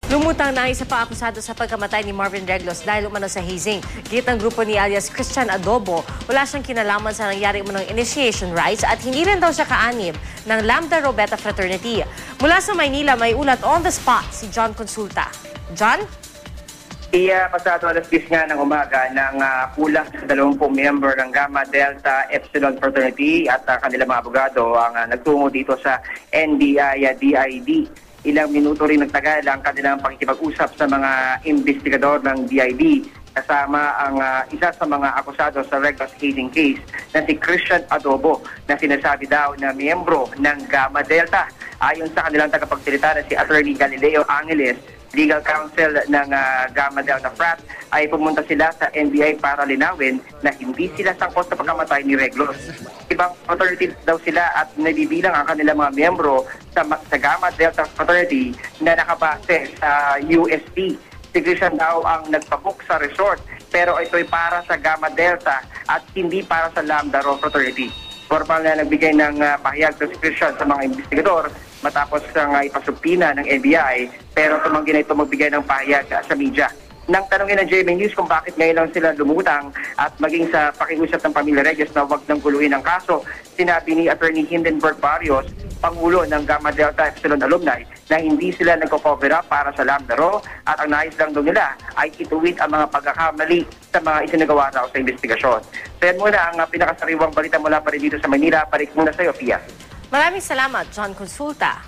Lumutang na isa pa akusado sa pagkamatay ni Marvin Reglos dahil umano sa hazing. Git ng grupo ni alias Christian Adobo, wala siyang kinalaman sa nangyari umanong initiation rites at hindi rin daw siya kaanib ng Lambda Rho Beta Fraternity. Mula sa Maynila, may ulat on the spot si John Consulta. John? Pasado alas 10 nga ng umaga ng kulang sa 20 member ng Gamma Delta Epsilon Fraternity at kanilang mga abogado ang nagtungo dito sa NBI-DID. Ilang minuto rin nagtagal ang kanilang pakikipag-usap sa mga investigador ng DID kasama ang isa sa mga akusado sa Reglos hazing case na si Christian Adobo na sinasabi daw na miyembro ng Gamma Delta. Ayon sa kanilang tagapagsalita na si Attorney Galileo Angeles, legal counsel ng Gamma Delta Frat, ay pumunta sila sa NBI para linawin na hindi sila sangkot sa pagkamatay ni Reglos. Ibang fraternity daw sila at nabibilang ang kanilang mga miyembro sa Gamma Delta Fraternity na nakabase sa UST. Si Christian daw ang nagpabook sa resort pero ito'y para sa Gamma Delta at hindi para sa Lambda Rho Fraternity. Formal na nagbigay ng pahayag si Christian sa mga investigador matapos ang ipasubpina ng NBI pero tumanggi na ito magbigay ng pahayag sa media. Nang tanongin ng GMA News kung bakit ngayon lang sila lumutang at maging sa pakiusap ng pamilya Reglos na huwag nang guluhin ang kaso, sinabi ni Attorney Hindenburg Barrios, Pangulo ng Gamma Delta Epsilon Alumni, na hindi sila nagko-cover up para sa Lambda Rho at ang nais lang daw nila ay ituwid ang mga pagkakamali sa mga isinagawa raw sa investigasyon. So yan muna ang pinakasariwang balita mula pa rin dito sa Manila. Balik muna sa iyo, Pia. Maraming salamat, John Consulta.